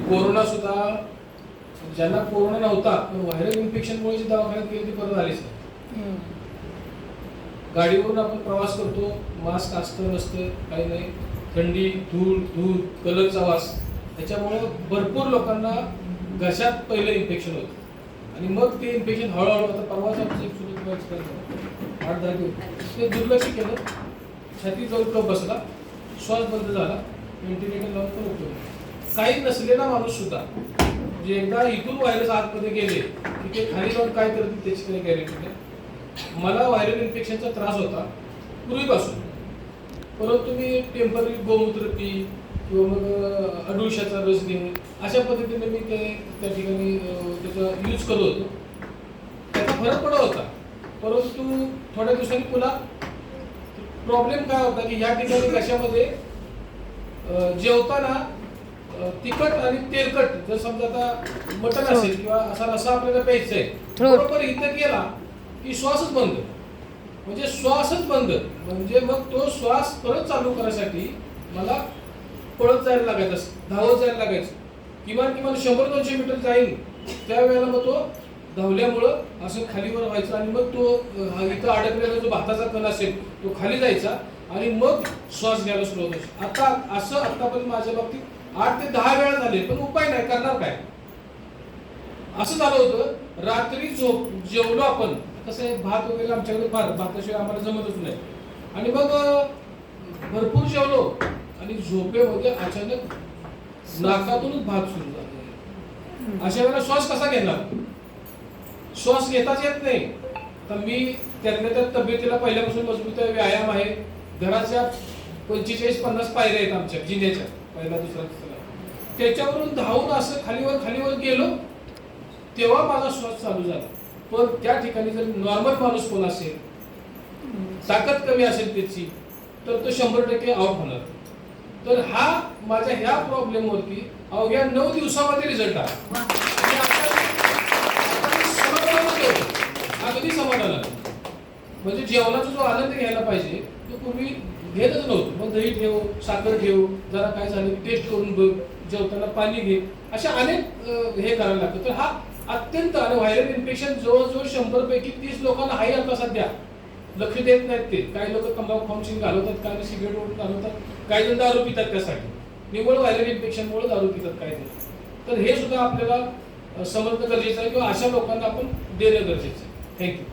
Corona सुद्धा ज्यांना corona नव्हता पण व्हायरल इन्फेक्शनमुळे जे दवाखान्यात गेले ते परत आलेच नाही. गाडीवरून आपण प्रवास करतो, मास्क असतं नसतं काही नाही, थंडी, धूळ, दूध, कलरचा वास, त्याच्यामुळे भरपूर लोकांना घशात पहिलं इन्फेक्शन होतं आणि मग ते इन्फेक्शन हळूहळू आता परवाच आमचं एक चुलत एक्सपायर झालं 8-10 दिवस. ते दुर्लक्ष केलं, छाती जाऊन कप बसला, श्वास बंद झाला, व्हेंटिलेटर लावून पण उपयोग नाही. काही नसलेला माणूस सुद्धा जे एकदा इथून व्हायरस आतमध्ये गेले की ते खाली जाऊन काय करतील त्याची काही गॅरंटी नाही. मला व्हायरल इन्फेक्शनचा त्रास होता पूर्वीपासून, परंतु मी टेम्पररी गोमूत्र पी किंवा मग अडुळशाचा रस घेणे अशा पद्धतीने मी त्या ठिकाणी त्याचा यूज करत होतो. त्याचा फरक पडत होता, परंतु थोड्या दिवसांनी पुन्हा प्रॉब्लेम काय होता की या ठिकाणी कशामध्ये जेवताना तिखट आणि तेलकट, जर समजा आता मटण असेल किंवा असा रस्सा आपल्याला प्यायचा आहे, बरोबर इथं गेला की श्वासच बंद, म्हणजे श्वासच बंद, म्हणजे मग तो श्वास परत चालू करायसाठी मला पळत जायला लागायचं, धावत जायला लागायचं, किमान 100-200 मीटर जाईल. त्यावेळेला मग तो धावल्यामुळं असं खालीवर व्हायचं आणि मग तो इथं अडकलेला जो भाताचा कण असेल तो खाली जायचा आणि मग श्वास घ्यायला सुरुवात व्हायची. आता असं आतापर्यंत माझ्या बाबतीत 8 ते 10 वेळा झाले, पण उपाय नाही, करणार काय. असं झालं होतं, रात्री जेवलो आपण, कसं आहे भात वगैरे आमच्याकडे फार, भाताशिवाय आम्हाला जमतच नाही, आणि मग भरपूर जेवलो आणि झोपेमध्ये अचानक नाकातूनच भात सुरू झाला. अशा वेळेला श्वास कसा घेणार, श्वास घेताच येत नाही. तर मी त्यातल्या त्यात तब्येतीला पहिल्यापासून मजबूत आहे, व्यायाम आहे, घराच्या 45-50 पायऱ्या आहेत आमच्या जिन्याच्या, पहिला दुसरा तिसरा, त्याच्यावरून धावून असं खालीवर गेलो तेव्हा माझा श्वास चालू झाला. पण त्या ठिकाणी जर नॉर्मल माणूस कोण असेल, ताकद कमी असेल त्याची, तर तो 100% आउट होणार. तर हा माझ्या ह्या प्रॉब्लेम वरती अवघ्या 9 दिवसामध्ये रिझल्ट आला. अगदी समाधान आलं. म्हणजे जेवणाचा जो आनंद घ्यायला पाहिजे तो पूर्वी घेतच नव्हतं. मग दही ठेव, साखर ठेव, जरा काय झालं टेस्ट करून बघ, जेवताना पाणी घे, अशा अनेक हे करायला लागतं. तर हा अत्यंत, आणि व्हायरल इन्फेक्शन जवळजवळ 100 पैकी 30 लोकांना आहे आता सध्या. लक्ष देत नाहीत ते. काही लोक तंबाखू खाऊन घालवतात, काही सिगरेट ओढून घालवतात, काही जण दारू पितात त्यासाठी, निव्वळ व्हायरल इन्फेक्शनमुळे दारू पितात काही जण. तर हे सुद्धा आपल्याला समजणं गरजेचं आहे किंवा अशा लोकांना आपण देणं गरजेचं आहे. थँक्यू.